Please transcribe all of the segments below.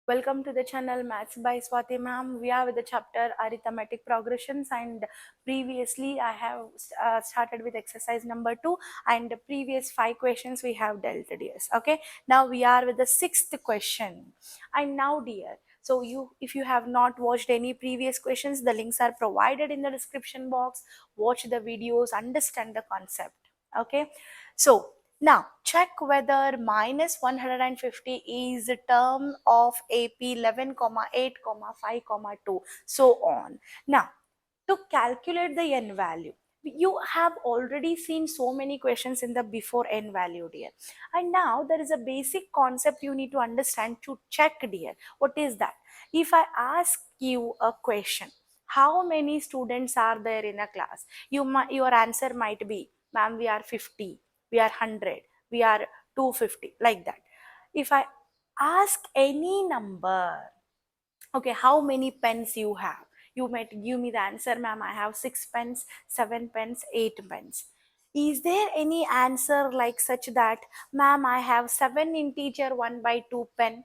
Welcome to the channel Maths by Swati ma'am. We are with the chapter Arithmetic Progressions, and previously I have started with exercise number 2, and the previous 5 questions we have dealt, dears. Okay, now we are with the 6th question. And now, dear, so if you have not watched any previous questions, the links are provided in the description box. Watch the videos, understand the concept. Okay, so now, check whether minus 150 is a term of AP 11, 8, 5, 2, so on. Now, to calculate the n value, you have already seen so many questions in the before n value, dear. And now there is a basic concept you need to understand to check, dear. What is that? If I ask you a question, how many students are there in a class? Your answer might be, ma'am, we are 50, we are 100, we are 250, like that. If I ask any number, okay, how many pens you have, you might give me the answer, ma'am, I have 6 pens, 7 pens, 8 pens. Is there any answer like such that, ma'am, I have 7 integer 1 by 2 pen?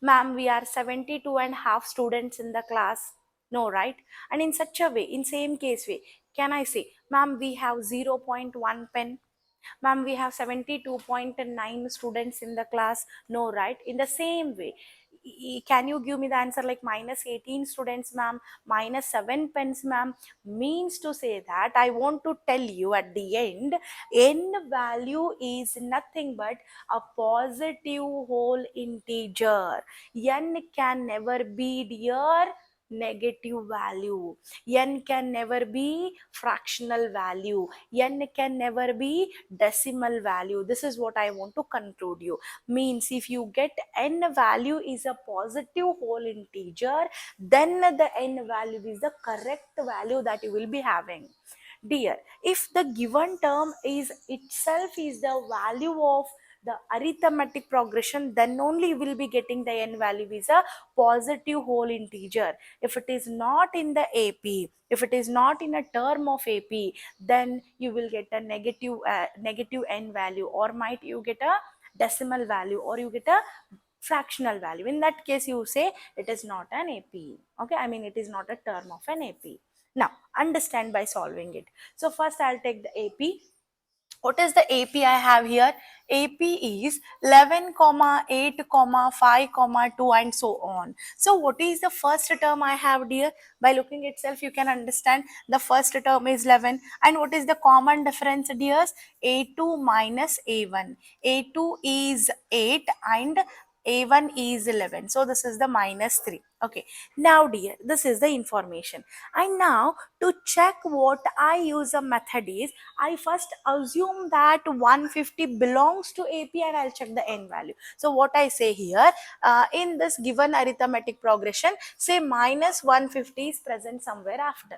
Ma'am, we are 72 and half students in the class. No, right? And in such a way, in same case way, can I say, ma'am, we have 0.1 pen? Ma'am, we have 72.9 students in the class. No, right? In the same way, can you give me the answer like minus 18 students, ma'am, minus 7 pens, ma'am? Means to say that I want to tell you at the end, n value is nothing but a positive whole integer. N can never be, dear, negative value. N can never be fractional value. N can never be decimal value. This is what I want to conclude you. Means if you get n value is a positive whole integer, then the n value is the correct value that you will be having. Dear, if the given term is itself is the value of the arithmetic progression, then only you will be getting the n value is a positive whole integer. If it is not in the AP, if it is not in a term of AP, then you will get a negative n value, or might you get a decimal value, or you get a fractional value. In that case, you say it is not an AP. Okay, I mean it is not a term of an AP. Now, understand by solving it. So first I'll take the AP. What is the AP I have here? AP is 11, 8, 5, 2, and so on. So what is the first term I have, dear? By looking itself, you can understand the first term is 11. And what is the common difference, dears? A2 minus A1. A2 is 8 and A1 is 11. So this is the minus 3. Okay. Now, dear, this is the information. And now to check what I use a method is, I first assume that 150 belongs to AP and I'll check the n value. So what I say here, in this given arithmetic progression, say minus 150 is present somewhere after.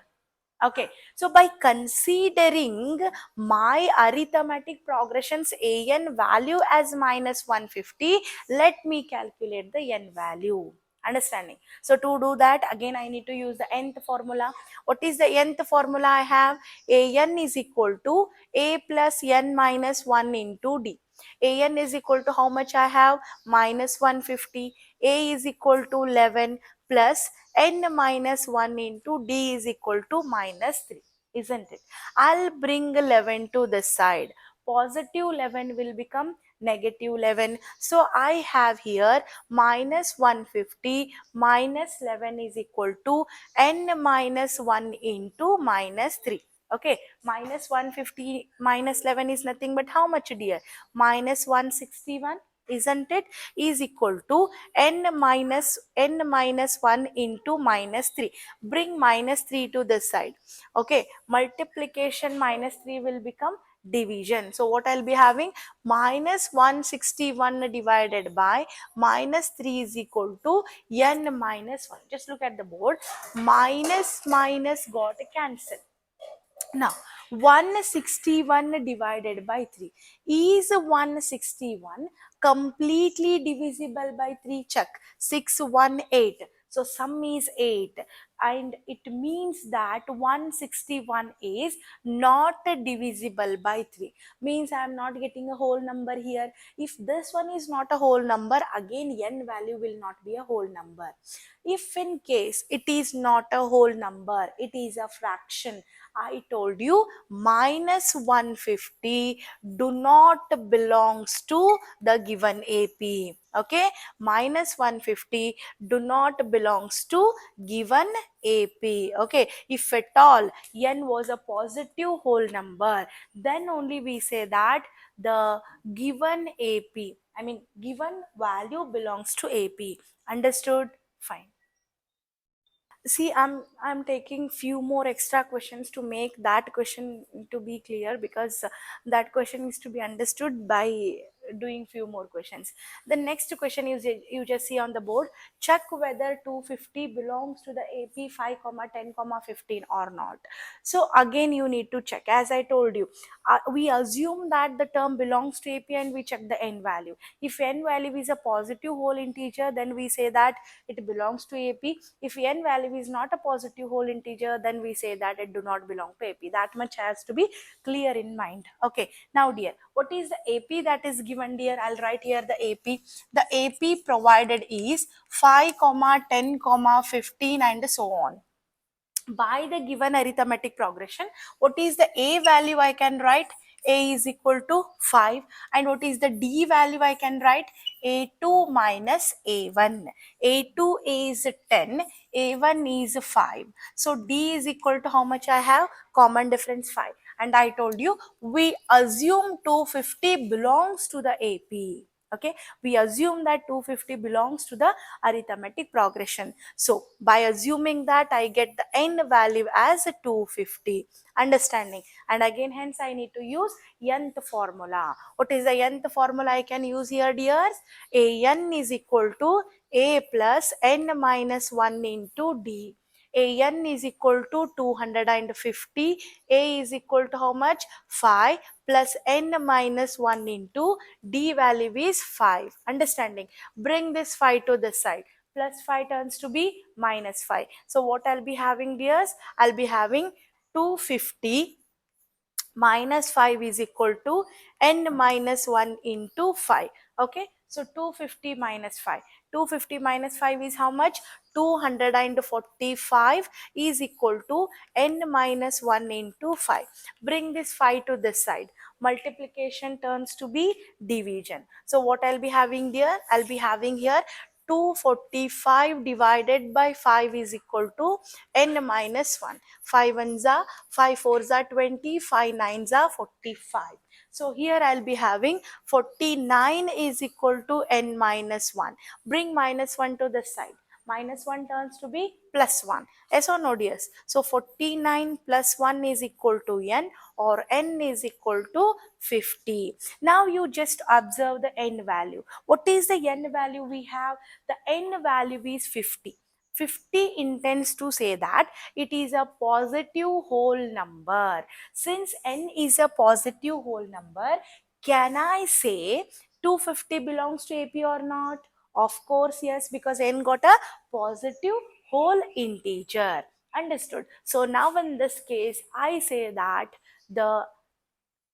Okay, so by considering my arithmetic progressions an value as minus 150, let me calculate the n value. Understanding? So to do that, again I need to use the nth formula. What is the nth formula I have? An is equal to a plus n minus 1 into d. An is equal to how much I have? Minus 150. A is equal to 11 plus n minus 1 into d is equal to minus 3, isn't it? I'll bring 11 to this side. Positive 11 will become negative 11. So I have here minus 150 minus 11 is equal to n minus 1 into minus 3. Okay, minus 150 minus 11 is nothing but how much, dear? Minus 161, isn't it? Is equal to n minus 1 into minus 3. Bring minus 3 to this side. Okay, multiplication minus 3 will become division. So what I'll be having? Minus 161 divided by minus 3 is equal to n minus 1. Just look at the board. Minus got cancelled. Now, 161 divided by 3. Is 161 completely divisible by 3? Check. 6, 1, 8. So, sum is 8. and it means that 161 is not divisible by 3. Means I am not getting a whole number here. If this one is not a whole number, again n value will not be a whole number. If in case it is not a whole number, it is a fraction, I told you minus 150 do not belongs to the given AP. Okay, minus 150 do not belongs to given AP. Okay, if at all n was a positive whole number, then only we say that the given AP, I mean given value belongs to AP. Understood? Fine. See, I'm taking few more extra questions to make that question to be clear, because that question is to be understood by doing few more questions. The next question is, you just see on the board, check whether 250 belongs to the AP 5 comma 10 comma 15 or not. So again you need to check. As I told you, we assume that the term belongs to AP and we check the n value. If n value is a positive whole integer, then we say that it belongs to AP. If n value is not a positive whole integer, then we say that it do not belong to AP. That much has to be clear in mind. Okay, now dear, what is the AP that is given, dear? I'll write here the AP. The AP provided is 5 comma 10 comma 15 and so on. By the given arithmetic progression, what is the A value I can write? A is equal to 5. And what is the D value I can write? A2 minus A1. A2 is 10, A1 is 5. So D is equal to how much I have? Common difference 5. And I told you, we assume 250 belongs to the AP. Okay, we assume that 250 belongs to the arithmetic progression. So by assuming that, I get the n value as 250. Understanding? And again, hence I need to use nth formula. What is the nth formula I can use here, dears? An is equal to a plus n minus 1 into d. An is equal to 250. A is equal to how much? 5 plus n minus 1 into d value is 5. Understanding? Bring this 5 to this side. Plus 5 turns to be minus 5. So what I'll be having, dears? I'll be having 250 minus 5 is equal to n minus 1 into 5. Okay, so 250 minus 5. 250 minus 5 is how much? 245 is equal to n minus 1 into 5. Bring this 5 to this side. Multiplication turns to be division. So what I'll be having here? I'll be having here 245 divided by 5 is equal to n minus 1. 5 ones are 5 fours are 20, 5 nines are 45. So here I'll be having 49 is equal to n minus 1. Bring minus 1 to the side. Minus 1 turns to be plus 1. Yes or no, dears? So 49 plus 1 is equal to n, or n is equal to 50. Now you just observe the n value. What is the n value we have? The n value is 50. 50 intends to say that it is a positive whole number. Since n is a positive whole number, can I say 250 belongs to AP or not? Of course, yes, because n got a positive whole integer. Understood? So now in this case, I say that the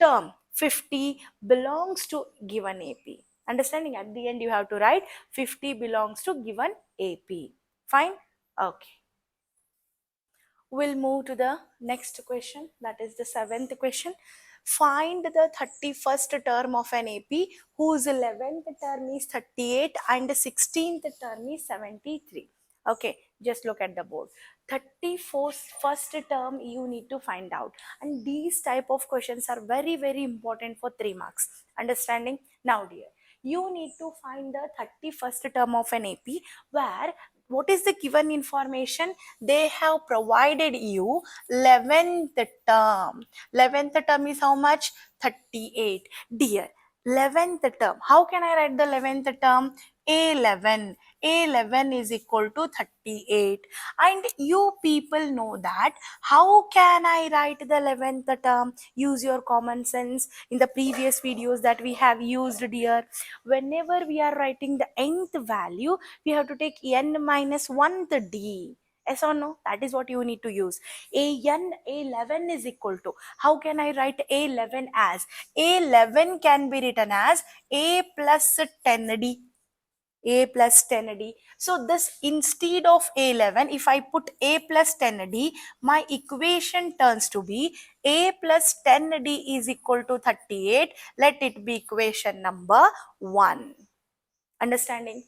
term 50 belongs to given AP. Understanding? At the end, you have to write 50 belongs to given AP. Fine? Okay. We'll move to the next question. That is the 7th question. Find the 31st term of an AP whose 11th term is 38 and 16th term is 73. Okay, just look at the board. 31st term you need to find out, and these type of questions are very important for 3 marks. Understanding? Now dear, you need to find the 31st term of an AP where what is the given information? They have provided you 11th term. 11th term is how much? 38. Dear, 11th term. How can I write the 11th term? A11. A11 is equal to 38. And you people know that. How can I write the 11th term? Use your common sense. In the previous videos that we have used, dear, whenever we are writing the nth value, we have to take n minus 1th d. Yes or no? That is what you need to use. A11 is equal to, how can I write A11 as? A11 can be written as A plus 10D. A plus 10D. So this, instead of A11, if I put A plus 10D, my equation turns to be A plus 10D is equal to 38. Let it be equation number 1. Understanding?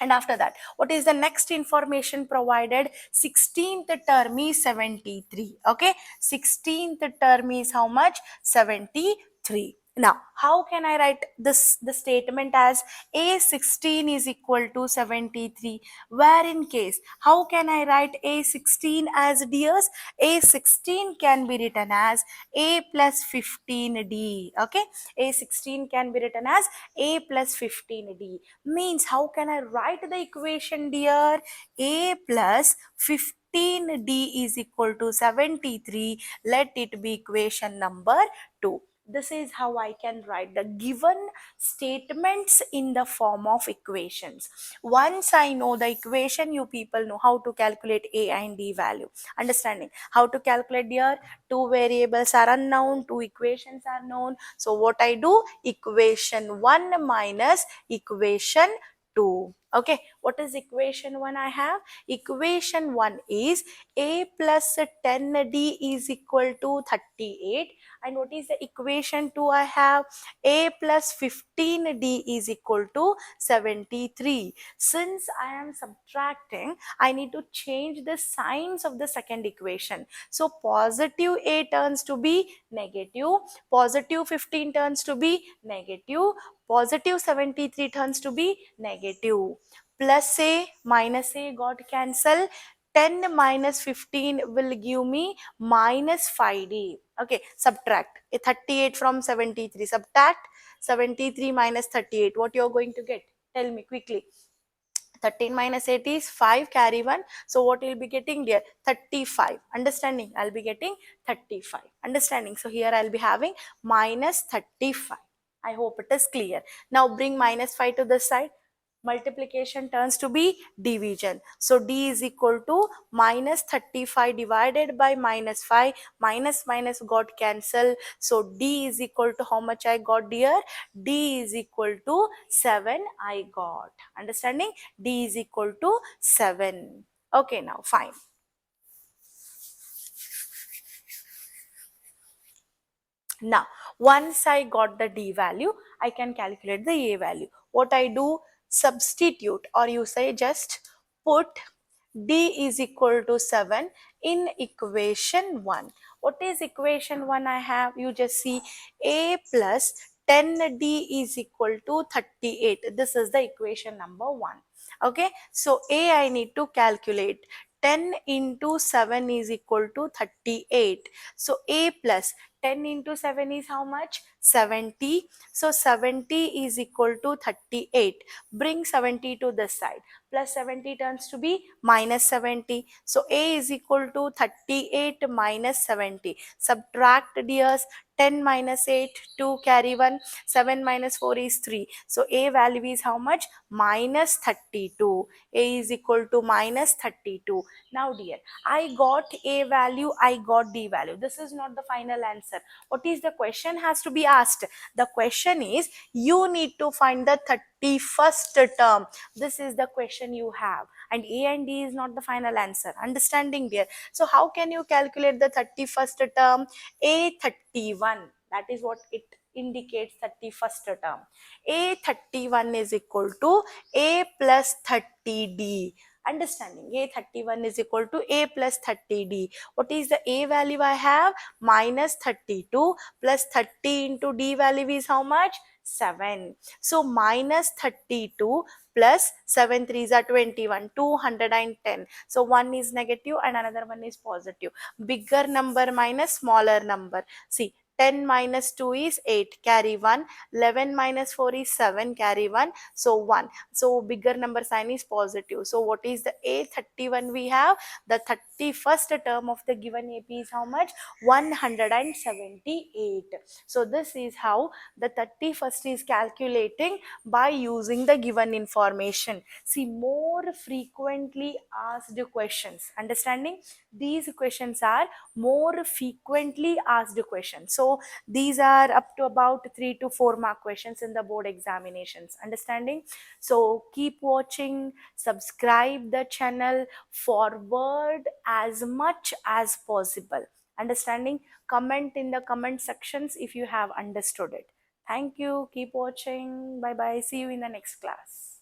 And after that, what is the next information provided? 16th term is 73. Okay, 16th term is how much? 73. Now, how can I write this, the statement as A16 is equal to 73? Where in case, how can I write A16 as, dears? A16 can be written as A plus 15D. Okay, A16 can be written as A plus 15D. Means, how can I write the equation, dear? A plus 15D is equal to 73. Let it be equation number 2. This is how I can write the given statements in the form of equations. Once I know the equation, you people know how to calculate A and D value. Understanding? How to calculate, dear? Two variables are unknown, two equations are known. So what I do? Equation 1 minus equation 2. Okay, what is equation 1 I have? Equation 1 is A plus 10D is equal to 38. And what is the equation 2 I have? A plus 15D is equal to 73. Since I am subtracting, I need to change the signs of the second equation. So positive A turns to be negative, positive 15 turns to be negative, positive 73 turns to be negative. Plus A minus A got cancelled. 10 minus 15 will give me minus 5D. Okay, subtract 38 from 73. Subtract 73 minus 38. What you are going to get? Tell me quickly. 13 minus 8 is 5, carry 1. So what you'll be getting there? 35. Understanding? I'll be getting 35. Understanding? So here I'll be having minus 35. I hope it is clear. Now bring minus 5 to the side. Multiplication turns to be division. So D is equal to minus 35 divided by minus 5. Minus minus got cancelled. So D is equal to how much I got, dear? D is equal to 7 I got. Understanding? D is equal to 7. Okay, now fine. Now, once I got the D value, I can calculate the A value. What I do? Substitute, or you say just put D is equal to 7 in equation 1. What is equation 1 I have? You just see A plus 10D is equal to 38. This is the equation number 1. Okay, so A I need to calculate. 10 into 7 is equal to 38. So A plus 10 into 7 is how much? 70. So 70 is equal to 38. Bring 70 to this side. Plus 70 turns to be minus 70. So A is equal to 38 minus 70. Subtract, dears. 10 minus 8, 2, carry 1. 7 minus 4 is 3. So A value is how much? Minus 32. A is equal to minus 32. Now dear, I got A value, I got D value. This is not the final answer. What is the question has to be asked? The question is, you need to find the 31st term. This is the question you have. And A and D is not the final answer. Understanding, dear? So how can you calculate the 31st term? A31. That is what it indicates, 31st term. A31 is equal to A plus 30D. Understanding? A31 is equal to A plus 30D. What is the A value I have? Minus 32 plus 30 into D value is how much? 7. So minus 32 plus 7 3s are 21, 210. So one is negative and another one is positive. Bigger number minus smaller number. See, 10 minus 2 is 8, carry 1. 11 minus 4 is 7, carry 1. So 1. So bigger number sign is positive. So what is the A31 we have? The 31st term of the given AP is how much? 178. So this is how the 31st is calculating by using the given information. See, more frequently asked questions. Understanding? These questions are more frequently asked questions. So these are up to about 3 to 4 mark questions in the board examinations. Understanding? So keep watching, subscribe the channel, forward as much as possible. Understanding? Comment in the comment sections if you have understood it. Thank you. Keep watching. Bye bye. See you in the next class.